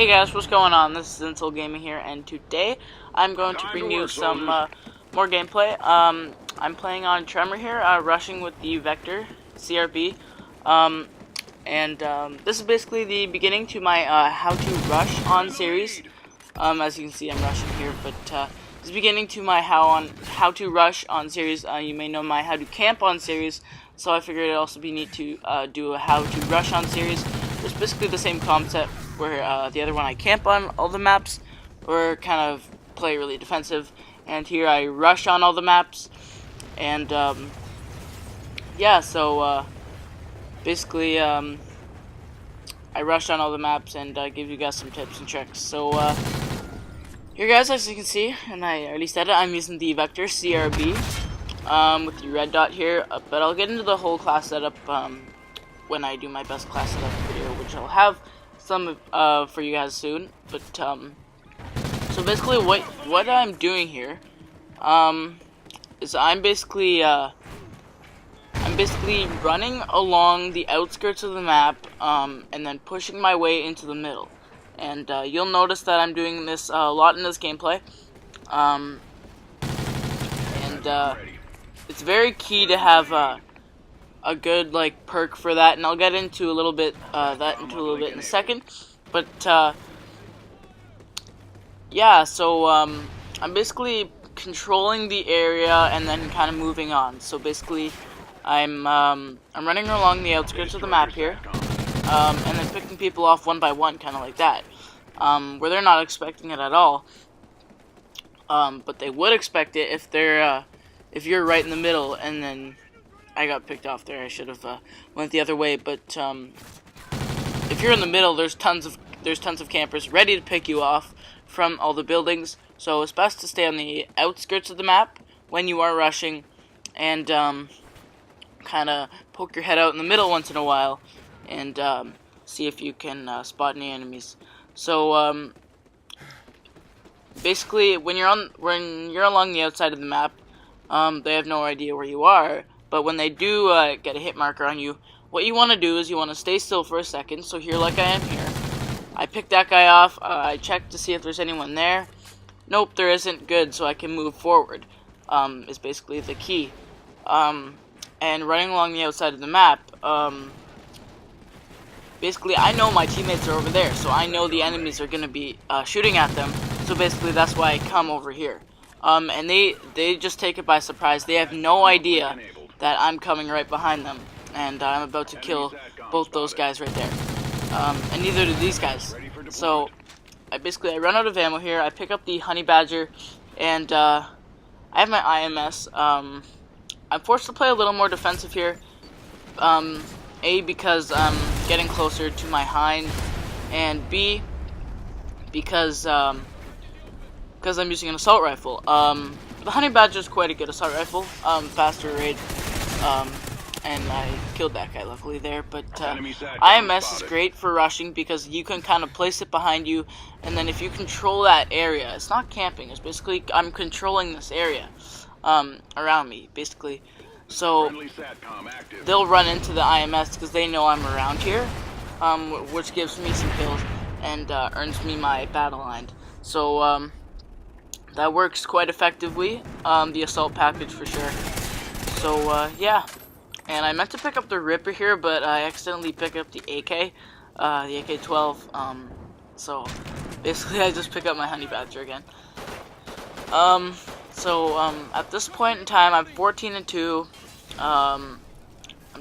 Hey guys, what's going on? This is Intel Gaming here, and today I'm going to bring you some more gameplay. I'm playing on Tremor here, rushing with the Vector CRB, this is basically the beginning to my how to rush on series. As you can see, I'm rushing here, but this is beginning to my how to rush on series. You may know my how to camp on series, so I figured it'd also be neat to do a how to rush on series. It's basically the same concept, where the other one I camp on all the maps, or kind of play really defensive, and here I rush on all the maps, and yeah, so basically I rush on all the maps and give you guys some tips and tricks. So here guys, as you can see, and I already said it, I'm using the Vector CRB with the red dot here, but I'll get into the whole class setup when I do my best class setup video, which I'll have some for you guys soon. But so basically what I'm doing here is I'm basically running along the outskirts of the map and then pushing my way into the middle. And you'll notice that I'm doing this a lot in this gameplay, it's very key to have a good perk for that, and I'll get into a little bit in a second. But yeah, so I'm basically controlling the area and then kind of moving on. So basically I'm running along the outskirts of the map here, and then picking people off one by one, kind of like that, where they're not expecting it at all, but they would expect it if you're right in the middle. And then I got picked off there. I should have went the other way. But if you're in the middle, there's tons of campers ready to pick you off from all the buildings. So it's best to stay on the outskirts of the map when you are rushing, and kind of poke your head out in the middle once in a while, and see if you can spot any enemies. So basically, when you're along the outside of the map, they have no idea where you are. But when they do get a hit marker on you, what you want to do is you want to stay still for a second. So here, like I am here, I pick that guy off. I check to see if there's anyone there. Nope, there isn't. Good, so I can move forward. Is basically the key. And running along the outside of the map, basically I know my teammates are over there, so I know the enemies are going to be shooting at them. So basically that's why I come over here. And they just take it by surprise. They have no idea that I'm coming right behind them, and I'm about to kill both those guys right there. And neither do these guys. So I run out of ammo here. I pick up the honey badger, and I have my IMS. I'm forced to play a little more defensive here. A, because I'm getting closer to my hind, and B, because I'm using an assault rifle. The honey badger is quite a good assault rifle, faster rate, and I killed that guy luckily there. But IMS is great for rushing because you can kind of place it behind you, and then if you control that area, it's not camping, it's basically I'm controlling this area around me, basically. So they'll run into the IMS because they know I'm around here, which gives me some kills and earns me my battle line. So that works quite effectively, the assault package for sure. So yeah, and I meant to pick up the Ripper here, but I accidentally picked up the AK, the AK-12. So basically I just pick up my honey badger again. At this point in time, I'm 14-2. I'm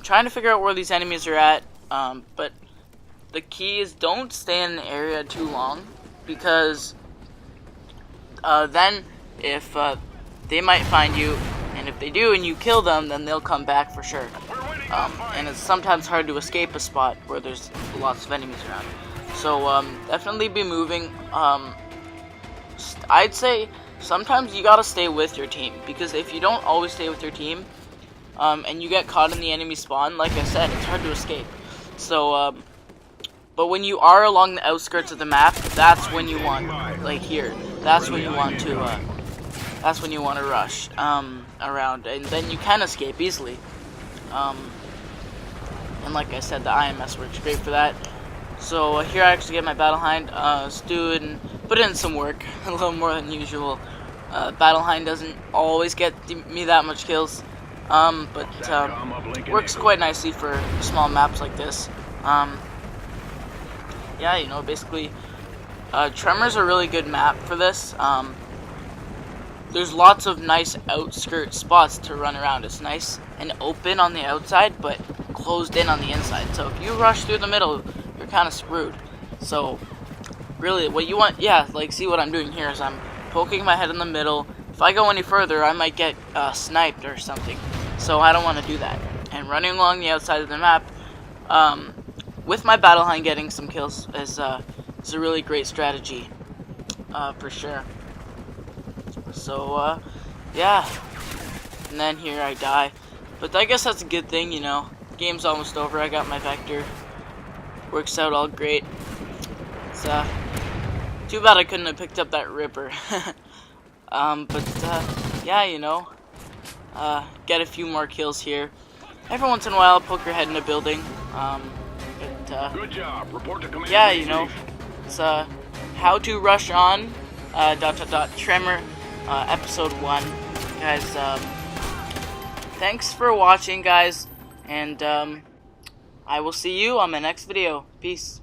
trying to figure out where these enemies are at, but the key is don't stay in an area too long, because then if they might find you, and if they do and you kill them, then they'll come back for sure. And it's sometimes hard to escape a spot where there's lots of enemies around. So definitely be moving. I'd say sometimes you gotta stay with your team, because if you don't always stay with your team, and you get caught in the enemy spawn, like I said, it's hard to escape. So but when you are along the outskirts of the map, that's when you want, like here, that's when you want to rush around, and then you can escape easily. And like I said, the IMS works great for that. So here I actually get my battle hind, put in some work, a little more than usual. Battle hind doesn't always get me that much kills, but works quite nicely for small maps like this. Yeah, you know, basically, Tremor's a really good map for this. There's lots of nice outskirt spots to run around. It's nice and open on the outside, but closed in on the inside. So if you rush through the middle, you're kind of screwed. So really, what you want, yeah, like see what I'm doing here is I'm poking my head in the middle. If I go any further, I might get sniped or something. So I don't want to do that. And running along the outside of the map, with my battle hind getting some kills is a really great strategy, for sure. So, yeah. And then here I die. But I guess that's a good thing, you know. Game's almost over. I got my Vector. Works out all great. It's, too bad I couldn't have picked up that Ripper. Yeah, you know. Get a few more kills here. Every once in a while, I'll poke your head in a building. Good job. Report to command. Yeah, you know. It's, how to rush on, Tremor, episode 1. Guys, thanks for watching, guys, and I will see you on my next video. Peace.